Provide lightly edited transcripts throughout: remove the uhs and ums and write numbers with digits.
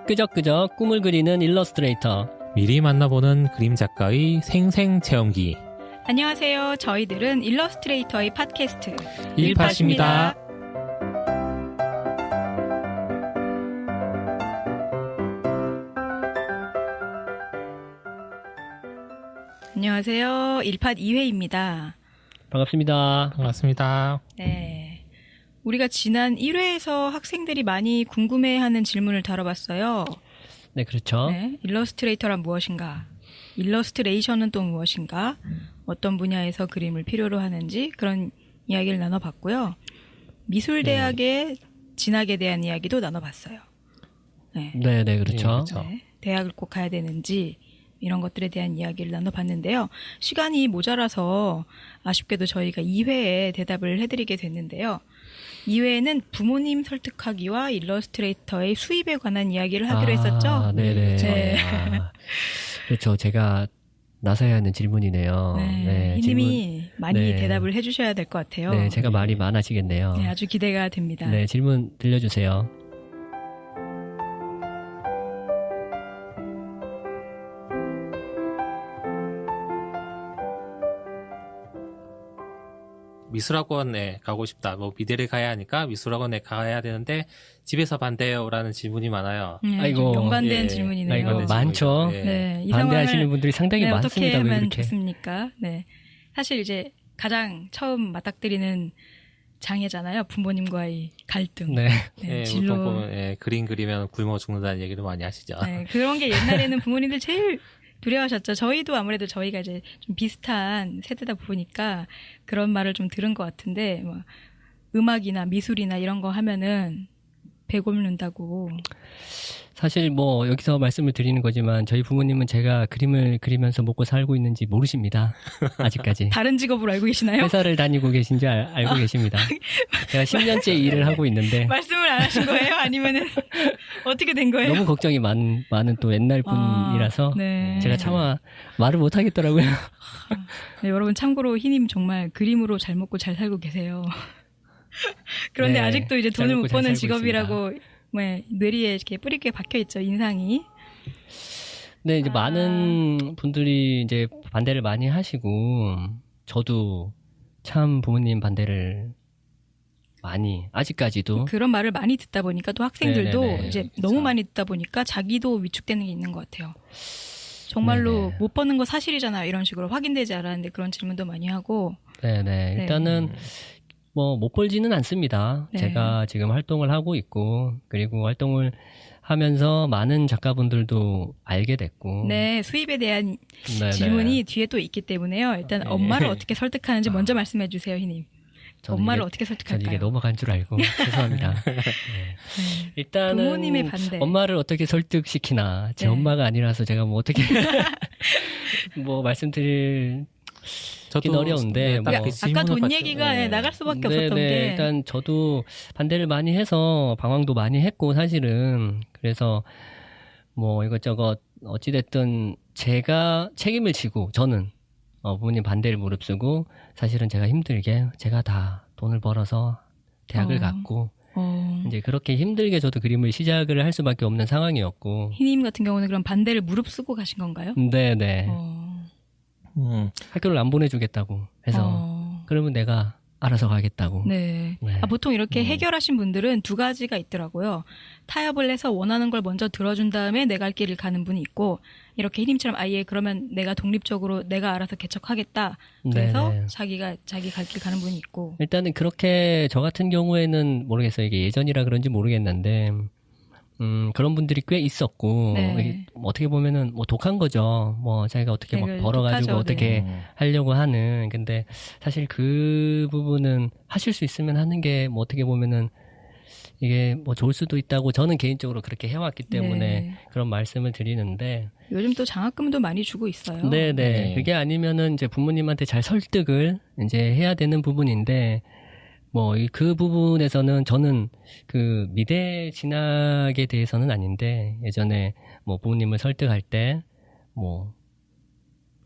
끄적끄적 꿈을 그리는 일러스트레이터. 미리 만나보는 그림 작가의 생생체험기. 안녕하세요. 저희들은 일러스트레이터의 팟캐스트 일팟입니다. 안녕하세요. 일팟 2회입니다. 반갑습니다. 반갑습니다. 네. 우리가 지난 1회에서 학생들이 많이 궁금해하는 질문을 다뤄봤어요. 네, 그렇죠. 네. 일러스트레이터란 무엇인가? 일러스트레이션은 또 무엇인가? 어떤 분야에서 그림을 필요로 하는지 그런 이야기를 나눠봤고요. 미술대학의 진학에 대한 이야기도 나눠봤어요. 네. 네, 네, 그렇죠. 네, 그렇죠. 네. 대학을 꼭 가야 되는지 이런 것들에 대한 이야기를 나눠봤는데요. 시간이 모자라서 아쉽게도 저희가 2회에 대답을 해드리게 됐는데요. 2회에는 부모님 설득하기와 일러스트레이터의 수입에 관한 이야기를 하기로 했었죠. 네네. 네. 그렇죠. 제가 나서야 하는 질문이네요. 네, 희님이 많이 네. 대답을 해주셔야 될 것 같아요. 네, 제가 말이 많아지겠네요. 네, 아주 기대가 됩니다. 네, 질문 들려주세요. 미술학원에 가고 싶다. 뭐 미대를 가야 하니까 미술학원에 가야 되는데 집에서 반대요라는 질문이 많아요. 아이고. 좀 연관된 예. 질문이네요. 아이고, 많죠. 예. 네, 이 반대하시는 상황을 분들이 상당히 네, 많습니다. 어떻게 왜 하면 그렇게? 좋습니까? 네, 사실 이제 가장 처음 맞닥뜨리는 장애잖아요. 부모님과의 갈등. 네. 예, 진로. 보통 보면 그림 그리면 굶어 죽는다는 얘기도 많이 하시죠. 네, 그런 게 옛날에는 부모님들 제일 두려워하셨죠. 저희도 아무래도 저희가 이제 좀 비슷한 세대다 보니까 그런 말을 좀 들은 것 같은데, 뭐 음악이나 미술이나 이런 거 하면은 배 곪는다고. 사실 뭐 여기서 말씀을 드리는 거지만 저희 부모님은 제가 그림을 그리면서 먹고 살고 있는지 모르십니다. 아직까지. 다른 직업으로 알고 계시나요? 회사를 다니고 계신지 알고 계십니다. 제가 10년째 일을 하고 있는데 말씀을 안 하신 거예요? 아니면은 어떻게 된 거예요? 너무 걱정이 많은 또 옛날 분이라서 네. 제가 차마 말을 못 하겠더라고요. 네, 여러분 참고로 희님 정말 그림으로 잘 먹고 잘 살고 계세요. 그런데 네, 아직도 이제 잘 돈을 먹고 못 잘 버는 살고 직업이라고 네, 뇌리에 이렇게 뿌리게 박혀 있죠, 인상이. 네, 이제 많은 분들이 이제 반대를 많이 하시고 저도 참 부모님 반대를 많이 아직까지도 그런 말을 많이 듣다 보니까 또 학생들도 네네네, 이제 그렇죠. 너무 많이 듣다 보니까 자기도 위축되는 게 있는 것 같아요. 정말로 네네. 못 버는 거 사실이잖아요. 이런 식으로 확인되지 않았는데 그런 질문도 많이 하고. 네네. 일단은 뭐 못 벌지는 않습니다. 네. 제가 지금 활동을 하고 있고 그리고 활동을 하면서 많은 작가분들도 알게 됐고 네, 수입에 대한 네네. 질문이 뒤에 또 있기 때문에요. 일단 네. 엄마를 어떻게 설득하는지 먼저 말씀해 주세요, 희님. 저는 엄마를 이게- 어떻게 전 설득할까요? 이게 넘어간 줄 알고 죄송합니다. 네. 네. 일단은 부모님의 반대. 엄마를 어떻게 설득시키나 제 네. 엄마가 아니라서 제가 뭐 어떻게 뭐 말씀드릴 저도 어려운데 뭐- 딱히 아까 돈 질문을 얘기가 받죠. 나갈 수밖에 네네, 없었던 게 일단 저도 반대를 많이 해서 방황도 많이 했고 사실은 그래서 뭐 이것저것 어찌됐든 제가 책임을 지고 저는 부모님 반대를 무릅쓰고 사실은 제가 힘들게 제가 다 돈을 벌어서 대학을 갔고 이제 그렇게 힘들게 저도 그림을 시작을 할 수밖에 없는 상황이었고 희님 같은 경우는 그럼 반대를 무릅쓰고 가신 건가요? 네네 학교를 안 보내주겠다고 해서 그러면 내가 알아서 가겠다고 네. 네. 보통 이렇게 해결하신 분들은 두 가지가 있더라고요. 타협을 해서 원하는 걸 먼저 들어준 다음에 내 갈 길을 가는 분이 있고, 이렇게 희님처럼 아예 그러면 내가 독립적으로 내가 알아서 개척하겠다. 그래서 네네. 자기가 자기 갈 길 가는 분이 있고. 일단은 그렇게 저 같은 경우에는 모르겠어요. 이게 예전이라 그런지 모르겠는데 그런 분들이 꽤 있었고 네. 이게 어떻게 보면은 뭐 독한 거죠. 뭐 자기가 어떻게 막 네, 벌어가지고 독하죠. 어떻게 네. 하려고 하는. 근데 사실 그 부분은 하실 수 있으면 하는 게 뭐 어떻게 보면은 이게 뭐 좋을 수도 있다고 저는 개인적으로 그렇게 해왔기 때문에 네. 그런 말씀을 드리는데. 요즘 또 장학금도 많이 주고 있어요. 네네. 네. 그게 아니면은 이제 부모님한테 잘 설득을 이제 해야 되는 부분인데, 뭐, 그 부분에서는 저는 그 미대 진학에 대해서는 아닌데, 예전에 뭐 부모님을 설득할 때, 뭐,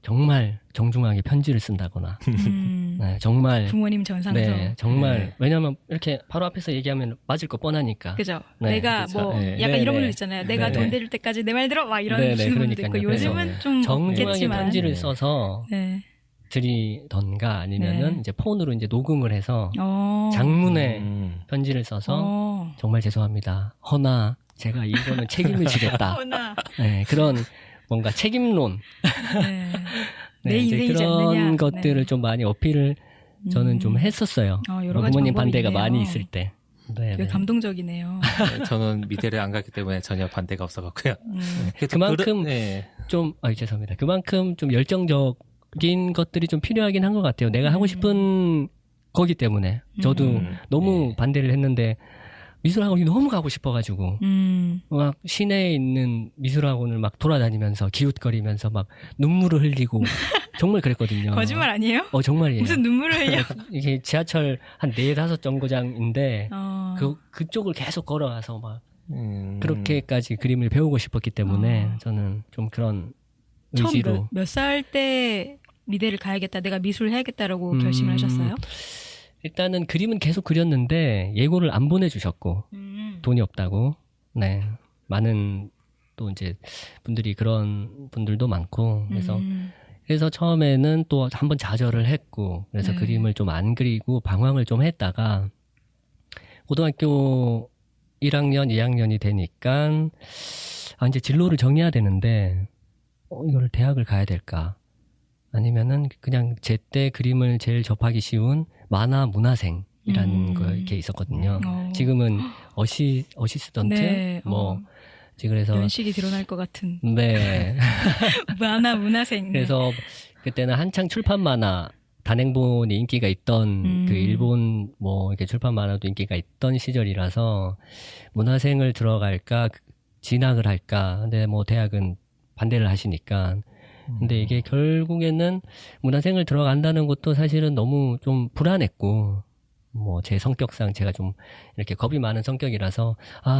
정말 정중하게 편지를 쓴다거나, 네, 정말 부모님 전상서. 네, 정말 네. 왜냐면 이렇게 바로 앞에서 얘기하면 맞을 거 뻔하니까. 그죠? 네, 내가 그렇죠. 뭐 네. 약간 네, 이런 네. 분들 있잖아요. 내가 네, 돈 네. 대줄 때까지 내 말 들어 막 이런 네, 네, 분들도 있고 그러니까요. 요즘은 그래서 좀 정중하게 없겠지만. 편지를 네. 써서 네. 드리던가 아니면은 네. 이제 폰으로 이제 녹음을 해서 어. 장문의 편지를 써서 어. 정말 죄송합니다. 허나 제가 이거는 책임을 지겠다. 어나. 네, 그런 뭔가 책임론 네. 네, 내 이제 인생이지 그런 않느냐. 것들을 네. 좀 많이 어필을 저는 좀 했었어요. 여러 가지 부모님 방법이 반대가 있네요. 많이 있을 때. 네, 되게 네. 감동적이네요. 네, 저는 미대를 안 갔기 때문에 전혀 반대가 없어갖고요. 그래도 그만큼 네. 좀 죄송합니다. 그만큼 좀 열정적인 것들이 좀 필요하긴 한 것 같아요. 내가 하고 싶은 거기 때문에 저도 너무 네. 반대를 했는데 미술학원이 너무 가고 싶어가지고 막 시내에 있는 미술학원을 막 돌아다니면서 기웃거리면서 막 눈물을 흘리고 정말 그랬거든요. 거짓말 아니에요? 정말이에요. 무슨 눈물을 흘려? 이게 지하철 한 4-5 정거장인데 그쪽을 계속 걸어와서 막 그렇게까지 그림을 배우고 싶었기 때문에 저는 좀 그런 의지로 처음 몇 살 때 미대를 가야겠다, 내가 미술을 해야겠다라고 결심을 하셨어요? 일단은 그림은 계속 그렸는데 예고를 안 보내주셨고 돈이 없다고 네 많은 또 이제 분들이 그런 분들도 많고 그래서 처음에는 또 한번 좌절을 했고 그래서 네. 그림을 좀 안 그리고 방황을 좀 했다가 고등학교 1학년, 2학년이 되니까 이제 진로를 정해야 되는데 이거를 대학을 가야 될까? 아니면은 그냥 제때 그림을 제일 접하기 쉬운 만화 문화생이라는 거 이렇게 있었거든요. 지금은 어시스턴트 네, 그래서 연식이 드러날 것 같은 네. 만화 문화생. 그래서 그때는 한창 출판 만화 단행본이 인기가 있던 그 일본 이렇게 출판 만화도 인기가 있던 시절이라서 문화생을 들어갈까 진학을 할까. 근데 대학은 반대를 하시니까. 근데 이게 결국에는 문화생을 들어간다는 것도 사실은 너무 좀 불안했고, 제 성격상 제가 좀 이렇게 겁이 많은 성격이라서,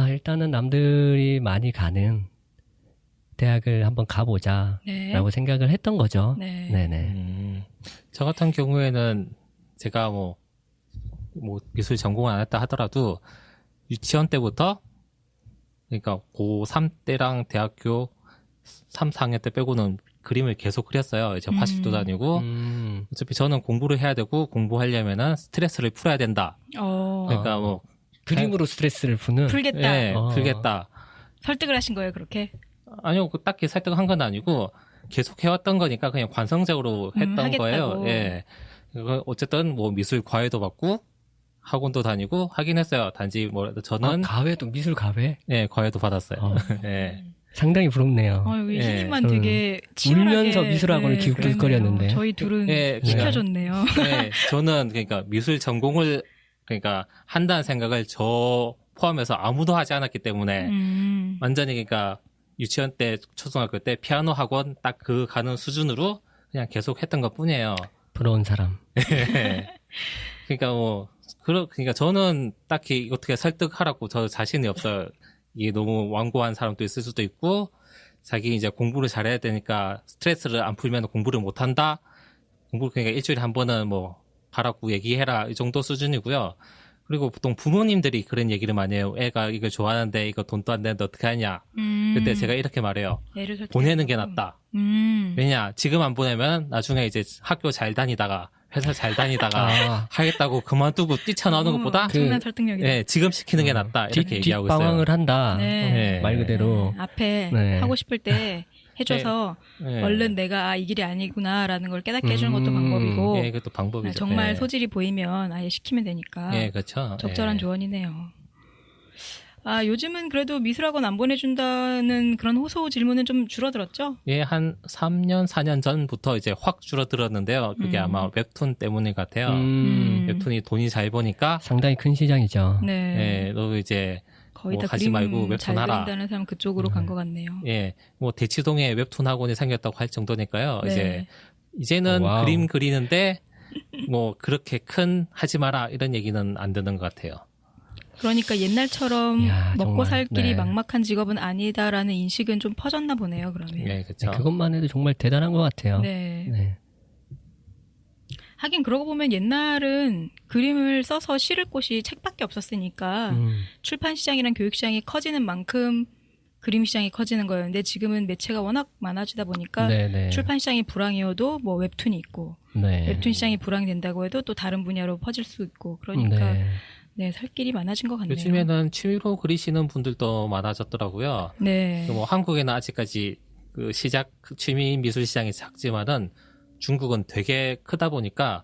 일단은 남들이 많이 가는 대학을 한번 가보자, 라고 생각을 했던 거죠. 네. 네네. 저 같은 경우에는 제가 미술 전공을 안 했다 하더라도 유치원 때부터 그러니까 고3 때랑 대학교 3, 4학년 때 빼고는 그림을 계속 그렸어요. 이제 화실도 다니고 어차피 저는 공부를 해야 되고 공부하려면은 스트레스를 풀어야 된다. 그러니까 그림으로 스트레스를 푸는 풀겠다. 네, 풀겠다. 설득을 하신 거예요, 그렇게? 아니요, 딱히 설득한 건 아니고 계속 해왔던 거니까 그냥 관성적으로 했던 하겠다고. 거예요. 예. 어쨌든 미술 과외도 받고 학원도 다니고 하긴 했어요. 단지 저는 가회도 미술 가회? 예, 과외도 받았어요. 예. 상당히 부럽네요. 유진님만 예, 되게 치열하게 울면서 미술학원을 기웃기웃거렸는데. 저희 둘은 예, 시켜줬네요. 네, 저는 그러니까 미술 전공을 한다는 생각을 저 포함해서 아무도 하지 않았기 때문에 완전히 그러니까 유치원 때 초등학교 때 피아노 학원 딱 가는 수준으로 그냥 계속 했던 것 뿐이에요. 부러운 사람. 그러니까 저는 딱히 어떻게 설득하라고 저 자신이 없어요. 이게 너무 완고한 사람도 있을 수도 있고 자기 이제 공부를 잘해야 되니까 스트레스를 안 풀면 공부를 못 한다. 그러니까 일주일에 한 번은 가라고 얘기해라 이 정도 수준이고요. 그리고 보통 부모님들이 그런 얘기를 많이 해요. 애가 이걸 좋아하는데 이거 돈도 안 되는데 어떻게 하냐. 그때 제가 이렇게 말해요. 보내는 게 낫다. 왜냐 지금 안 보내면 나중에 이제 학교 잘 다니다가 회사 잘 다니다가 하겠다고 그만두고 뛰쳐나오는 것보다 엄청난 설득력이다. 네, 지금 시키는 게 낫다. 이렇게 얘기하고 있어요. 뒷방황을 한다. 네. 말 그대로. 앞에 네. 하고 싶을 때 해줘서 네. 얼른 내가 이 길이 아니구나라는 걸 깨닫게 해주는 것도 방법이고 예, 그것도 방법이죠. 정말 예. 소질이 보이면 아예 시키면 되니까 예, 그렇죠. 적절한 예. 조언이네요. 요즘은 그래도 미술학원 안 보내준다는 그런 호소 질문은 좀 줄어들었죠? 예, 한 3년, 4년 전부터 이제 확 줄어들었는데요. 그게 아마 웹툰 때문인 것 같아요. 웹툰이 돈이 잘 버니까 상당히 큰 시장이죠. 네. 예, 너 이제 거의 다 하지 그림 말고 웹툰 잘 하라. 그린다는 사람 그쪽으로 간 것 같네요. 예, 대치동에 웹툰 학원이 생겼다고 할 정도니까요. 네. 이제는 와우. 그림 그리는데 그렇게 큰 하지 마라 이런 얘기는 안 듣는 것 같아요. 그러니까 옛날처럼 이야, 먹고 정말. 살 길이 네. 막막한 직업은 아니다라는 인식은 좀 퍼졌나 보네요. 그러면. 예, 그렇죠. 그것만 해도 정말 대단한 것 같아요. 네. 네. 하긴 그러고 보면 옛날은 그림을 써서 실을 곳이 책밖에 없었으니까 출판 시장이랑 교육 시장이 커지는 만큼 그림 시장이 커지는 거였는데 지금은 매체가 워낙 많아지다 보니까 네네. 출판 시장이 불황이어도 뭐 웹툰이 있고 네. 웹툰 시장이 불황된다고 해도 또 다른 분야로 퍼질 수 있고 그러니까 네. 네, 살 길이 많아진 것 같네요. 요즘에는 취미로 그리시는 분들도 많아졌더라고요. 네. 뭐 한국에는 아직까지 그 취미 미술 시장이 작지만은 중국은 되게 크다 보니까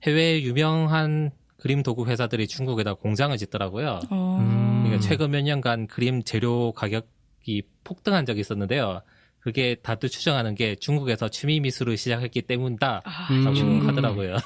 해외 유명한 그림 도구 회사들이 중국에다 공장을 짓더라고요. 그러니까 최근 몇 년간 그림 재료 가격이 폭등한 적이 있었는데요. 그게 다들 추정하는 게 중국에서 취미 미술을 시작했기 때문이다라고 하더라고요.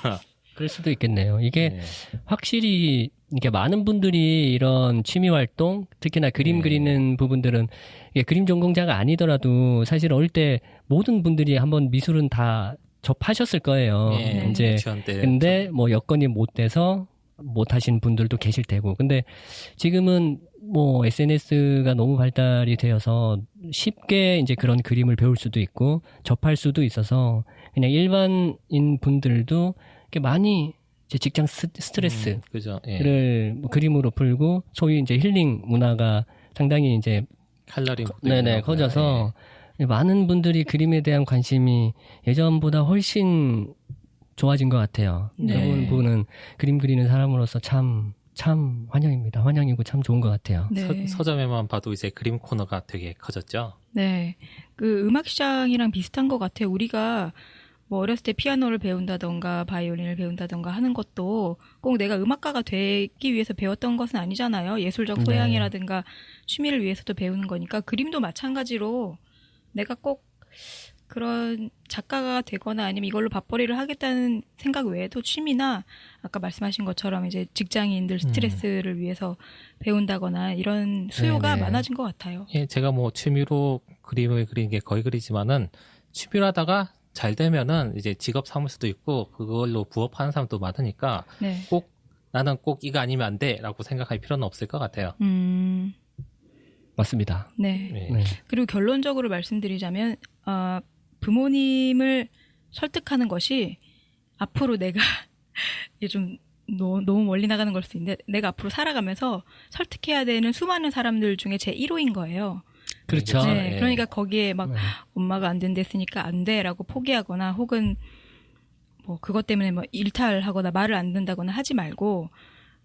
그럴 수도 있겠네요. 이게 네. 확실히 이게 많은 분들이 이런 취미 활동, 특히나 그림 네. 그리는 부분들은 이게 그림 전공자가 아니더라도 사실 어릴 때 모든 분들이 한번 미술은 다 접하셨을 거예요. 예, 이제 유치원 때 근데 뭐 여건이 못 돼서 못 하신 분들도 계실 테고. 근데 지금은 뭐 SNS가 너무 발달이 되어서 쉽게 이제 그런 그림을 배울 수도 있고 접할 수도 있어서 그냥 일반인 분들도 이렇게 많이 이제 직장 스트레스를 그죠. 예. 뭐 그림으로 풀고 소위 이제 힐링 문화가 상당히 이제 칼로리 네네 커져서 많은 분들이 그림에 대한 관심이 예전보다 훨씬 좋아진 것 같아요. 네. 그런 부분은 그림 그리는 사람으로서 참 환영입니다. 환영이고 참 좋은 것 같아요. 네. 서점에만 봐도 이제 그림 코너가 되게 커졌죠. 네. 그 음악 시장이랑 비슷한 것 같아요. 우리가 뭐 어렸을 때 피아노를 배운다던가 바이올린을 배운다던가 하는 것도 꼭 내가 음악가가 되기 위해서 배웠던 것은 아니잖아요. 예술적 소양이라든가 취미를 위해서도 배우는 거니까 그림도 마찬가지로 내가 꼭 그런 작가가 되거나 아니면 이걸로 밥벌이를 하겠다는 생각 외에도 취미나 아까 말씀하신 것처럼 이제 직장인들 스트레스를 위해서 배운다거나 이런 수요가 네네. 많아진 것 같아요. 예, 제가 뭐 취미로 그림을 그리는 게 거의 그리지만은 취미로 하다가 잘 되면은 이제 직업 삼을 수도 있고 그걸로 부업하는 사람도 많으니까 네. 꼭 나는 꼭 이거 아니면 안 돼라고 생각할 필요는 없을 것 같아요. 맞습니다. 네. 네. 네. 그리고 결론적으로 말씀드리자면 부모님을 설득하는 것이 앞으로 내가 이게 좀 너무 멀리 나가는 걸 수 있는데 내가 앞으로 살아가면서 설득해야 되는 수많은 사람들 중에 제 1호인 거예요. 그렇죠. 네, 예. 그러니까 거기에 막 엄마가 안 된댔으니까 안 돼라고 포기하거나 혹은 뭐 그것 때문에 뭐 일탈하거나 말을 안 듣는다거나 하지 말고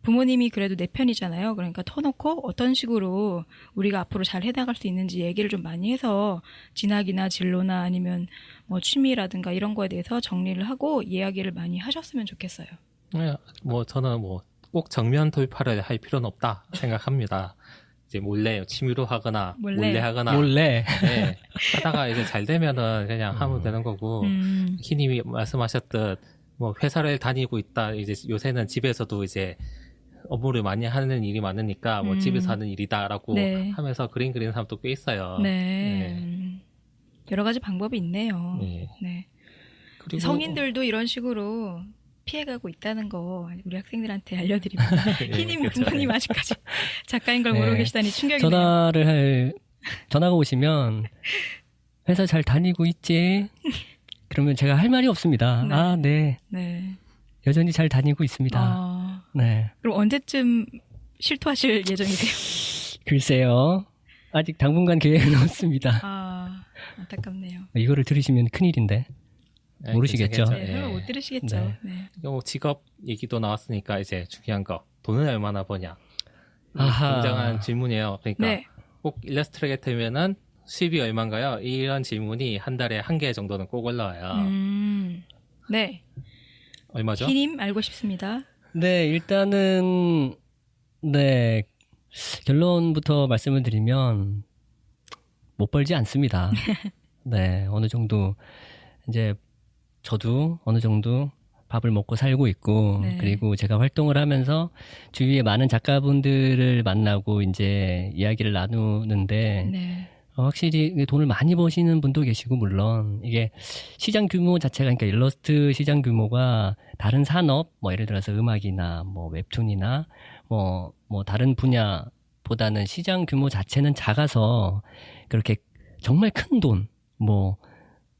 부모님이 그래도 내 편이잖아요. 그러니까 터놓고 어떤 식으로 우리가 앞으로 잘 해나갈 수 있는지 얘기를 좀 많이 해서 진학이나 진로나 아니면 뭐 취미라든가 이런 거에 대해서 정리를 하고 이야기를 많이 하셨으면 좋겠어요. 네, 뭐 저는 뭐 꼭 정면 돌파를 할 필요는 없다 생각합니다. 이제 몰래 취미로 하거나 몰래 하거나 몰래. 네, 하다가 이제 잘 되면은 그냥 하면 되는 거고 희님이 말씀하셨듯 뭐 회사를 다니고 있다 이제 요새는 집에서도 이제 업무를 많이 하는 일이 많으니까 뭐 집에서 하는 일이다라고 네. 하면서 그림 그리는 사람도 꽤 있어요. 네. 여러 가지 방법이 있네요. 네. 네. 그리고 성인들도 이런 식으로 피해가고 있다는 거 우리 학생들한테 알려드립니다. 희님 그렇죠. 부모님 아직까지 작가인 걸 네. 모르고 계시다니 충격이네요. 전화가 오시면 회사 잘 다니고 있지? 그러면 제가 할 말이 없습니다. 네. 아, 네. 네. 여전히 잘 다니고 있습니다. 네. 그럼 언제쯤 실토하실 예정이세요? 글쎄요. 아직 당분간 계획은 없습니다. 안타깝네요. 이거를 들으시면 큰일인데. 네, 모르시겠죠? 괜찮겠죠. 네, 설마 못 들으시겠죠. 네. 네. 뭐 직업 얘기도 나왔으니까 이제 중요한 거 돈은 얼마나 버냐. 아하. 굉장한 질문이에요. 그러니까 네. 꼭 일러스트레이터면은 수입이 얼마인가요? 이런 질문이 한 달에 한 개 정도는 꼭 올라와요. 네. 얼마죠? 희님 알고 싶습니다. 네, 일단은, 네, 결론부터 말씀을 드리면, 못 벌지 않습니다. 네, 어느 정도, 이제, 저도 어느 정도 밥을 먹고 살고 있고, 네. 그리고 제가 활동을 하면서 주위에 많은 작가분들을 만나고 이제 이야기를 나누는데, 네. 확실히 돈을 많이 버시는 분도 계시고, 물론, 이게 시장 규모 자체가, 그러니까 일러스트 시장 규모가 다른 산업, 뭐 예를 들어서 음악이나 뭐 웹툰이나 뭐 다른 분야보다는 시장 규모 자체는 작아서 그렇게 정말 큰 돈, 뭐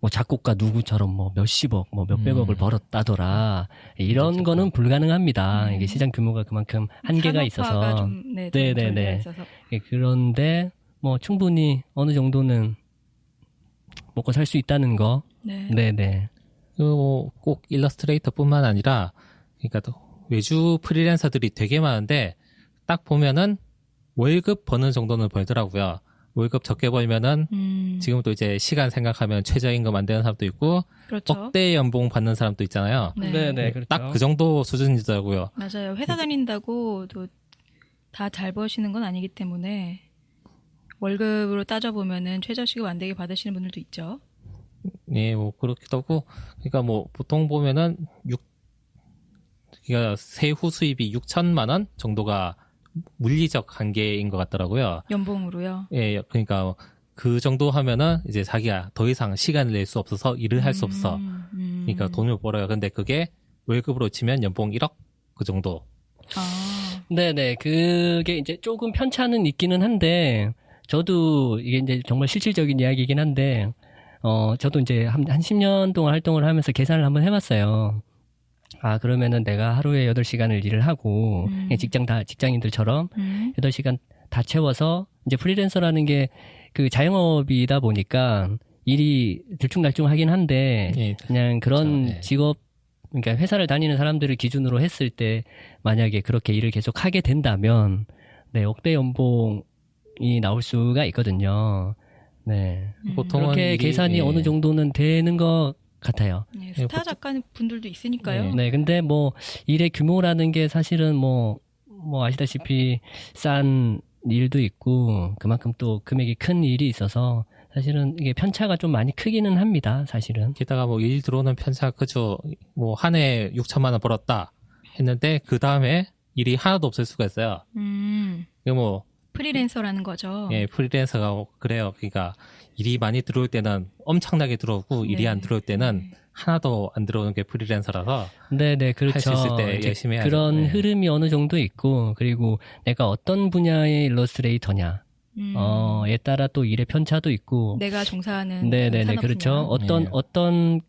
뭐 작곡가 누구처럼 뭐 몇십억, 뭐 몇백억을 벌었다더라. 이런 그렇죠. 거는 불가능합니다. 이게 시장 규모가 그만큼 한계가 산업화가 있어서. 좀, 네, 네네네. 전제가 있어서. 예, 그런데 뭐 충분히 어느 정도는 먹고 살 수 있다는 거. 네. 네네. 그리고 꼭 일러스트레이터뿐만 아니라 그러니까 또 외주 프리랜서들이 되게 많은데 딱 보면은 월급 버는 정도는 벌더라고요. 월급 적게 벌면은 지금 또 이제 시간 생각하면 최저임금 안 되는 사람도 있고 그렇죠. 억대 연봉 받는 사람도 있잖아요. 네네. 그렇죠. 딱 그 정도 수준이더라고요. 맞아요. 회사 다닌다고 또 다 잘 버시는 건 아니기 때문에 월급으로 따져보면은 최저시급 안 되게 받으시는 분들도 있죠. 예, 뭐 그렇기도 하고 그러니까 뭐 보통 보면은 그러니까 세후 수입이 6천만 원 정도가 물리적 한계인 것 같더라고요. 연봉으로요. 예, 그러니까 그 정도 하면은 이제 자기가 더 이상 시간을 낼 수 없어서 일을 할 수 없어. 그러니까 돈을 벌어요. 근데 그게 월급으로 치면 연봉 1억 그 정도. 아, 네네. 그게 이제 조금 편차는 있기는 한데, 저도 이게 이제 정말 실질적인 이야기이긴 한데, 저도 이제 한 10년 동안 활동을 하면서 계산을 한번 해봤어요. 아, 그러면은 내가 하루에 8시간을 일을 하고, 그냥 직장인들처럼 8시간 다 채워서, 이제 프리랜서라는 게 그 자영업이다 보니까 일이 들쭉날쭉 하긴 한데, 예, 그냥 그런 그렇죠. 예. 직업, 그러니까 회사를 다니는 사람들을 기준으로 했을 때 만약에 그렇게 일을 계속 하게 된다면 네, 억대 연봉이 나올 수가 있거든요. 네. 보통은 그렇게 일이, 계산이 예. 어느 정도는 되는 것 같아요. 네, 스타 작가 분들도 있으니까요. 네. 근데 뭐 일의 규모라는 게 사실은 뭐 아시다시피 싼 일도 있고 그만큼 또 금액이 큰 일이 있어서 사실은 이게 편차가 좀 많이 크기는 합니다. 사실은. 게다가 뭐 일 들어오는 편차가 크죠. 뭐 한 해 6천만 원 벌었다 했는데 그 다음에 일이 하나도 없을 수가 있어요. 이거 뭐 프리랜서라는 거죠. 예, 프리랜서가 그래요. 그러니까 일이 많이 들어올 때는 엄청나게 들어오고 일이 네. 안 들어올 때는 하나도 안 들어오는 게 프리랜서라서 네네, 그렇죠. 할 수 있을 때 이제 열심히 해야죠. 그런 네. 흐름이 어느 정도 있고, 그리고 내가 어떤 분야의 일러스트레이터냐, 에 따라 또 일의 편차도 있고, 내가 종사하는 네네네, 산업 그렇죠. 분야. 어떤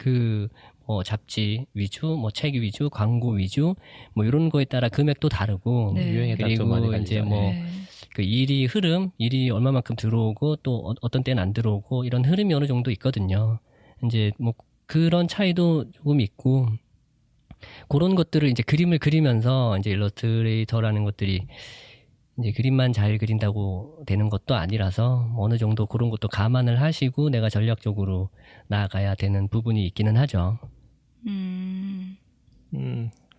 잡지 위주, 책 위주, 광고 위주, 이런 거에 따라 금액도 다르고, 네. 유행에 따라 좀 많이 그리고 이제 갈리죠. 네. 그 일이 얼마만큼 들어오고, 또 어떤 때는 안 들어오고, 이런 흐름이 어느 정도 있거든요. 이제 그런 차이도 조금 있고, 그런 것들을 이제 그림을 그리면서 이제 일러스트레이터라는 것들이 이제 그림만 잘 그린다고 되는 것도 아니라서 어느 정도 그런 것도 감안을 하시고 내가 전략적으로 나아가야 되는 부분이 있기는 하죠.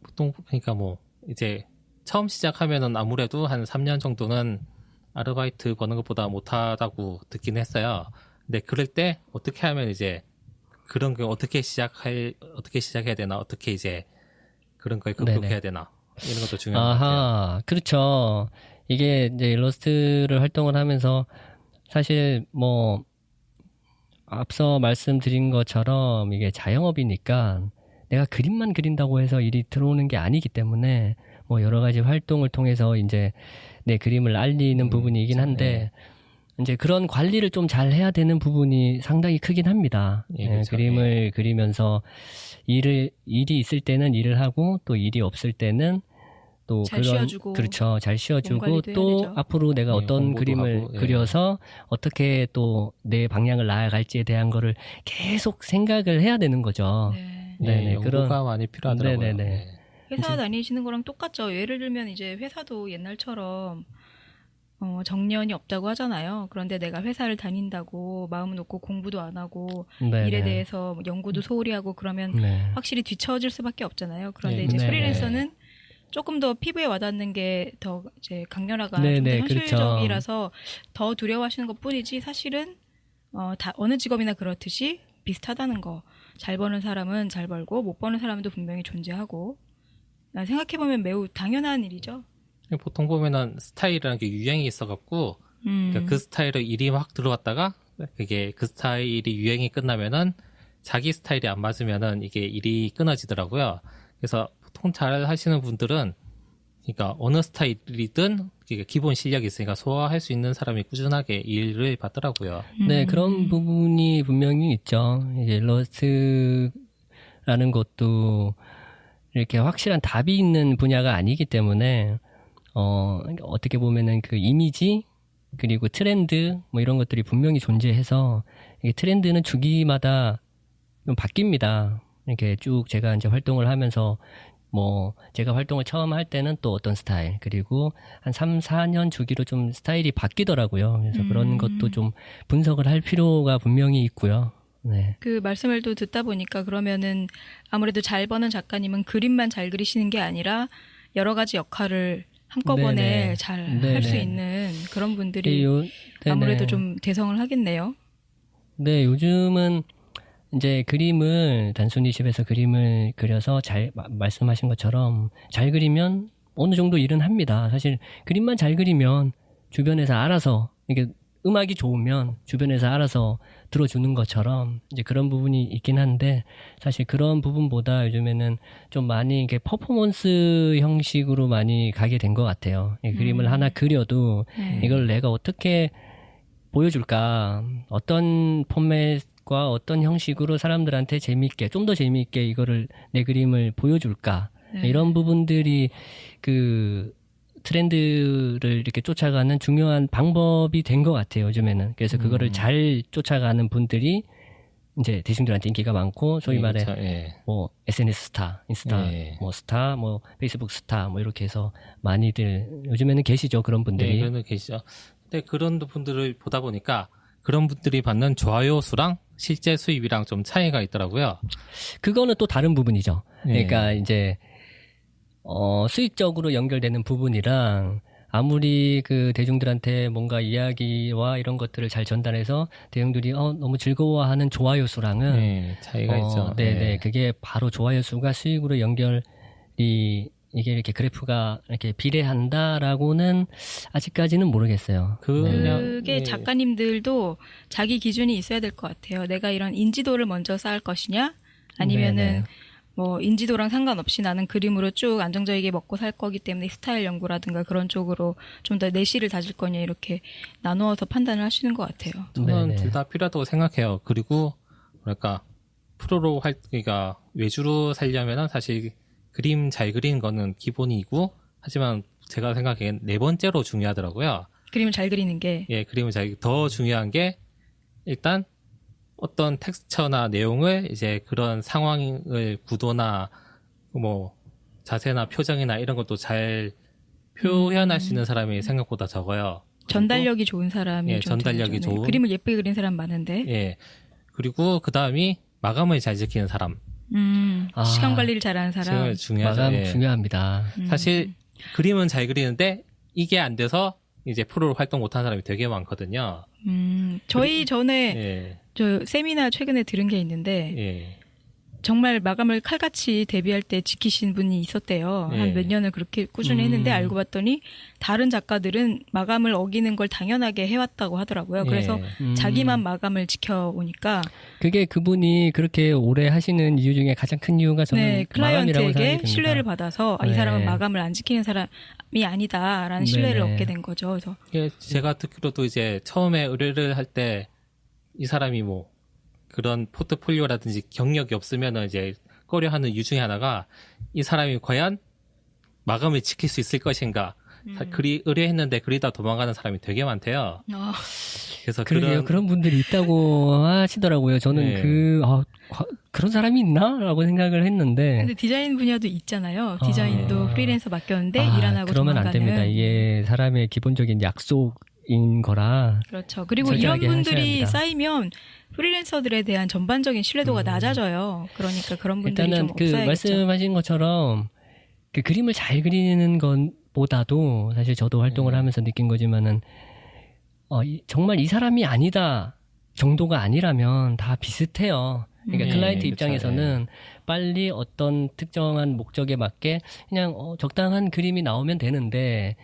보통 그러니까 뭐 이제 처음 시작하면은 아무래도 한 3년 정도는 아르바이트 버는 것보다 못하다고 듣긴 했어요. 근데 그럴 때 어떻게 하면 이제 그런 거 어떻게 시작해야 되나, 어떻게 이제 그런 걸 극복해야 네네. 되나 이런 것도 중요한 것 같아요. 아하, 그렇죠. 이게 이제 일러스트를 활동을 하면서 사실 앞서 말씀드린 것처럼 이게 자영업이니까 내가 그림만 그린다고 해서 일이 들어오는 게 아니기 때문에 여러 가지 활동을 통해서 이제 내 그림을 알리는 부분이긴 한데 이제 그런 관리를 좀 잘 해야 되는 부분이 상당히 크긴 합니다. 예, 그렇죠. 그림을 그리면서 일이 있을 때는 일을 하고 또 일이 없을 때는 또 잘 쉬어주고. 그렇죠. 잘 몸 쉬어주고 관리도 해야 또 되죠. 앞으로 내가 예, 어떤 홍보도 그림을 하고, 예. 그려서 어떻게 또 내 방향을 나아갈지에 대한 거를 계속 생각을 해야 되는 거죠. 네. 네네, 연구가 많이 필요하더라고요. 네네네. 예. 회사 다니시는 거랑 똑같죠. 예를 들면 이제 회사도 옛날처럼 정년이 없다고 하잖아요. 그런데 내가 회사를 다닌다고 마음 놓고 공부도 안 하고 네네. 일에 대해서 연구도 소홀히 하고 그러면 네. 확실히 뒤처질 수밖에 없잖아요. 그런데 네, 이제 네네. 프리랜서는 조금 더 피부에 와닿는 게 더 이제 강렬하가 네네, 좀 더 그렇죠. 현실적이라서 더 두려워하시는 것뿐이지 사실은 다 어느 직업이나 그렇듯이 비슷하다는 거. 잘 버는 사람은 잘 벌고 못 버는 사람도 분명히 존재하고 생각해보면 매우 당연한 일이죠. 보통 보면은 스타일이라는 게 유행이 있어갖고 그러니까 그 스타일의 일이 확 들어왔다가 그게 그 스타일이 유행이 끝나면은 자기 스타일이 안 맞으면은 이게 일이 끊어지더라고요. 그래서 보통 잘 하시는 분들은 그러니까 어느 스타일이든 기본 실력이 있으니까 소화할 수 있는 사람이 꾸준하게 일을 받더라고요. 네, 그런 부분이 분명히 있죠. 이제 일러스트라는 것도 이렇게 확실한 답이 있는 분야가 아니기 때문에, 어떻게 보면은 그 이미지, 그리고 트렌드, 뭐 이런 것들이 분명히 존재해서, 이게 트렌드는 주기마다 좀 바뀝니다. 이렇게 쭉 제가 이제 활동을 하면서, 뭐, 제가 활동을 처음 할 때는 또 어떤 스타일, 그리고 한 3, 4년 주기로 좀 스타일이 바뀌더라고요. 그래서 그런 것도 좀 분석을 할 필요가 분명히 있고요. 네. 그 말씀을 또 듣다 보니까 그러면은 아무래도 잘 버는 작가님은 그림만 잘 그리시는 게 아니라 여러 가지 역할을 한꺼번에 네네. 잘 할 네네. 수 있는 그런 분들이 네네. 아무래도 좀 대성을 하겠네요. 네, 요즘은 이제 그림을 단순히 집에서 그림을 그려서 잘 말씀하신 것처럼 잘 그리면 어느 정도 일은 합니다. 사실 그림만 잘 그리면 주변에서 알아서 이게 음악이 좋으면 주변에서 알아서 들어주는 것처럼 이제 그런 부분이 있긴 한데 사실 그런 부분보다 요즘에는 좀 많이 이게 퍼포먼스 형식으로 많이 가게 된 것 같아요. 이 그림을 하나 그려도 이걸 내가 어떻게 보여줄까? 어떤 포맷과 어떤 형식으로 사람들한테 재미있게, 좀 더 재미있게 이거를 내 그림을 보여줄까? 이런 부분들이 그 트렌드를 이렇게 쫓아가는 중요한 방법이 된 것 같아요, 요즘에는. 그래서 그거를 잘 쫓아가는 분들이 이제 대중들한테 인기가 많고, 소위 말해, 그렇죠. 예. 뭐, SNS 스타, 인스타, 예. 뭐, 스타, 뭐, 페이스북 스타, 뭐, 이렇게 해서 많이들, 요즘에는 계시죠, 그런 분들이. 네, 그런 계시죠. 근데 그런 분들을 보다 보니까 그런 분들이 받는 좋아요 수랑 실제 수입이랑 좀 차이가 있더라고요. 그거는 또 다른 부분이죠. 예. 그러니까 이제 수익적으로 연결되는 부분이랑 아무리 그 대중들한테 뭔가 이야기와 이런 것들을 잘 전달해서 대중들이 너무 즐거워하는 좋아요 수랑은 네, 차이가 있죠. 네네 예. 그게 바로 좋아요 수가 수익으로 연결이 이게 이렇게 그래프가 이렇게 비례한다라고는 아직까지는 모르겠어요. 그게 예. 작가님들도 자기 기준이 있어야 될 것 같아요. 내가 이런 인지도를 먼저 쌓을 것이냐 아니면은 네네. 뭐 인지도랑 상관없이 나는 그림으로 쭉 안정적이게 먹고 살 거기 때문에 스타일 연구라든가 그런 쪽으로 좀 더 내실을 다질 거냐 이렇게 나누어서 판단을 하시는 것 같아요. 저는 네네. 둘 다 필요하다고 생각해요. 그리고 뭐랄까 프로로 그러니까 외주로 살려면은 사실 그림 잘 그리는 거는 기본이고 하지만 제가 생각하기엔 네 번째로 중요하더라고요. 그림을 잘 그리는 게 예, 그림을 더 중요한 게 일단 어떤 텍스처나 내용을 이제 그런 상황을 구도나 뭐 자세나 표정이나 이런 것도 잘 표현할 수 있는 사람이 생각보다 적어요. 그리고 전달력이 좋은 사람이 예, 좀 전달력이 되죠. 네. 좋은 그림을 예쁘게 그린 사람 많은데 예. 그리고 그 다음이 마감을 잘 지키는 사람. 시간 관리를 잘하는 사람 중요하죠. 마감 예. 중요합니다. 사실 그림은 잘 그리는데 이게 안 돼서 이제 프로로 활동 못하는 사람이 되게 많거든요. 저희 전에 예. 저 세미나 최근에 들은 게 있는데 예. 정말 마감을 칼같이 데뷔할 때 지키신 분이 있었대요. 예. 한 몇 년을 그렇게 꾸준히 했는데 알고 봤더니 다른 작가들은 마감을 어기는 걸 당연하게 해왔다고 하더라고요. 예. 그래서 자기만 마감을 지켜오니까 그게 그분이 그렇게 오래 하시는 이유 중에 가장 큰 이유가 저는 네, 마감이라고 생각이 클라이언트에게 듭니다. 신뢰를 받아서 이 네. 사람은 마감을 안 지키는 사람이 아니다라는 신뢰를 네네. 얻게 된 거죠. 그래서 이게 제가 듣기로도 이제 처음에 의뢰를 할 때 이 사람이 뭐 그런 포트폴리오라든지 경력이 없으면은 이제 꺼려하는 이유 중에 하나가 이 사람이 과연 마감을 지킬 수 있을 것인가. 의뢰했는데 그리다 도망가는 사람이 되게 많대요. 그래서 그러게요. 그런 분들이 있다고 하시더라고요. 저는 네. 그런 사람이 있나? 라고 생각을 했는데. 근데 디자인 분야도 있잖아요. 디자인도 프리랜서 맡겼는데 일 안 하고 그러면 안 도망가는. 됩니다. 이게 사람의 기본적인 약속인 거라. 그렇죠. 그리고 이런 철저하게 하셔야 분들이 합니다. 쌓이면 프리랜서들에 대한 전반적인 신뢰도가 낮아져요. 그러니까 그런 분들이 일단은 좀 그 없어야겠죠. 말씀하신 것처럼 그 그림을 잘 그리는 것보다도 사실 저도 활동을 하면서 느낀 거지만은 정말 이 사람이 아니다 정도가 아니라면 다 비슷해요. 그러니까 클라이언트 그렇죠. 입장에서는 빨리 어떤 특정한 목적에 맞게 그냥 적당한 그림이 나오면 되는데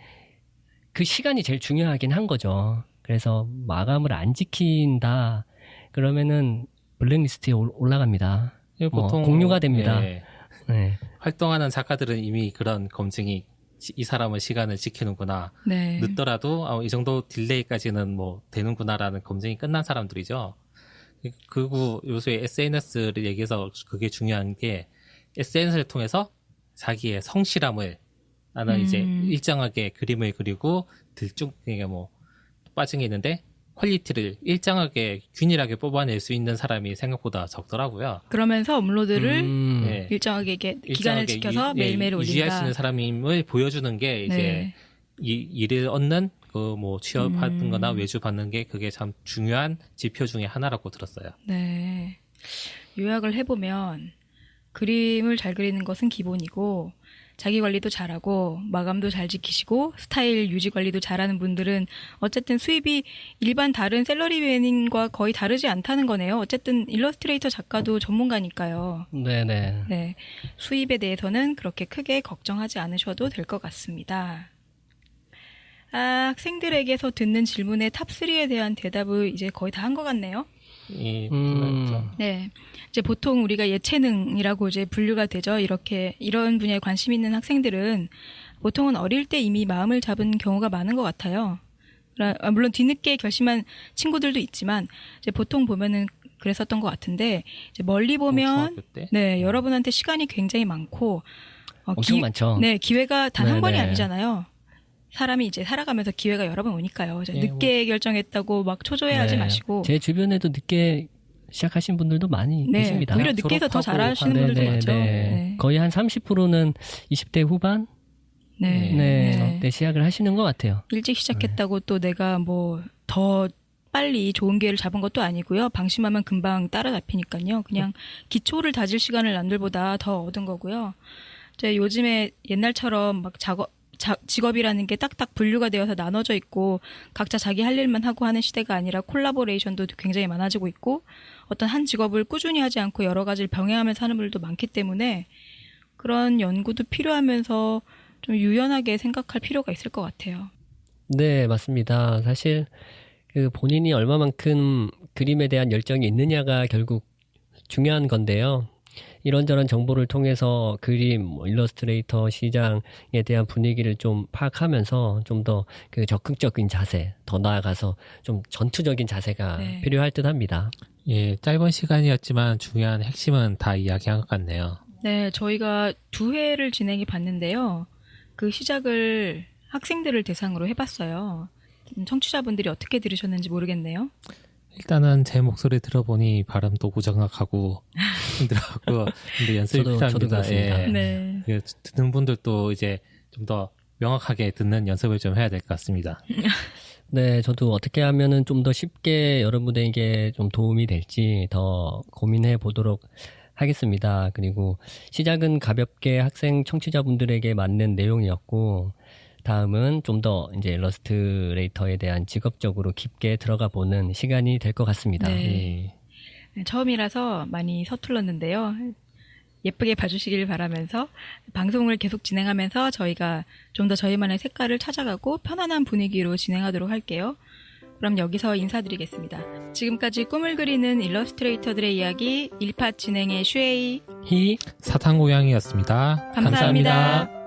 그 시간이 제일 중요하긴 한 거죠. 그래서 마감을 안 지킨다 그러면은 블랙리스트에 올라갑니다. 보통 공유가 됩니다. 예, 네. 활동하는 작가들은 이미 그런 검증이 이 사람은 시간을 지키는구나. 네. 늦더라도 이 정도 딜레이까지는 뭐 되는구나라는 검증이 끝난 사람들이죠. 그리고 요새 SNS를 얘기해서 그게 중요한 게 SNS를 통해서 자기의 성실함을 나는 이제 일정하게 그림을 그리고 그러니까 뭐 빠진 게 있는데 퀄리티를 일정하게 균일하게 뽑아낼 수 있는 사람이 생각보다 적더라고요. 그러면서 업로드를 네. 일정하게 이게 기간을 일정하게 지켜서 매일매일 올린다. 유지할 수 있는 사람임을 보여주는 게 이제 네. 일을 얻는 그 뭐 취업하는 거나 외주 받는 게 그게 참 중요한 지표 중에 하나라고 들었어요. 네. 요약을 해보면 그림을 잘 그리는 것은 기본이고 자기 관리도 잘하고 마감도 잘 지키시고 스타일 유지 관리도 잘하는 분들은 어쨌든 수입이 일반 다른 셀러리맨과 거의 다르지 않다는 거네요. 어쨌든 일러스트레이터 작가도 전문가니까요. 네네. 네. 수입에 대해서는 그렇게 크게 걱정하지 않으셔도 될 것 같습니다. 학생들에게서 듣는 질문의 탑3에 대한 대답을 이제 거의 다 한 것 같네요. 네. 이제 보통 우리가 예체능이라고 이제 분류가 되죠. 이런 분야에 관심 있는 학생들은 보통은 어릴 때 이미 마음을 잡은 경우가 많은 것 같아요. 물론 뒤늦게 결심한 친구들도 있지만 이제 보통 보면은 그랬었던 것 같은데 이제 멀리 보면 네, 여러분한테 시간이 굉장히 많고 엄청 많죠. 네, 기회가 단 한 번이 네네. 아니잖아요. 사람이 이제 살아가면서 기회가 여러 번 오니까요. 예, 늦게 결정했다고 막 초조해하지 네. 마시고. 제 주변에도 늦게 시작하신 분들도 많이 네, 계십니다. 오히려 늦게서 더 졸업하고 잘하시는 분들도 많죠. 네. 거의 한 30%는 20대 후반? 네. 네. 때 시작을 하시는 것 같아요. 일찍 시작했다고 또 내가 뭐 더 빨리 좋은 기회를 잡은 것도 아니고요. 방심하면 금방 따라잡히니까요. 그냥 기초를 다질 시간을 남들보다 더 얻은 거고요. 이제 요즘에 옛날처럼 막 직업이라는 게 딱딱 분류가 되어서 나눠져 있고 각자 자기 할 일만 하고 하는 시대가 아니라 콜라보레이션도 굉장히 많아지고 있고 어떤 한 직업을 꾸준히 하지 않고 여러 가지를 병행하면서 하는 분들도 많기 때문에 그런 연구도 필요하면서 좀 유연하게 생각할 필요가 있을 것 같아요. 네, 맞습니다. 사실 그 본인이 얼마만큼 그림에 대한 열정이 있느냐가 결국 중요한 건데요. 이런저런 정보를 통해서 그림, 일러스트레이터 시장에 대한 분위기를 좀 파악하면서 좀 더 그 적극적인 자세, 더 나아가서 좀 전투적인 자세가 네. 필요할 듯 합니다. 예, 짧은 시간이었지만 중요한 핵심은 다 이야기한 것 같네요. 네, 저희가 2회를 진행해 봤는데요. 그 시작을 학생들을 대상으로 해봤어요. 청취자분들이 어떻게 들으셨는지 모르겠네요. 일단은 제 목소리 들어보니 발음도 무정확하고 힘들어하고 근데 연습이 저도 필요합니다. 그렇습니다. 예. 네. 그 듣는 분들도 이제 좀 더 명확하게 듣는 연습을 좀 해야 될 것 같습니다. 네, 저도 어떻게 하면은 좀 더 쉽게 여러분에게 좀 도움이 될지 더 고민해 보도록 하겠습니다. 그리고 시작은 가볍게 학생 청취자분들에게 맞는 내용이었고, 다음은 좀 더 이제 일러스트레이터에 대한 직업적으로 깊게 들어가 보는 시간이 될 것 같습니다. 네. 네, 처음이라서 많이 서툴렀는데요. 예쁘게 봐주시길 바라면서 방송을 계속 진행하면서 저희가 좀 더 저희만의 색깔을 찾아가고 편안한 분위기로 진행하도록 할게요. 그럼 여기서 인사드리겠습니다. 지금까지 꿈을 그리는 일러스트레이터들의 이야기 1파 진행의 슈에이 히 사탕고양이였습니다. 감사합니다.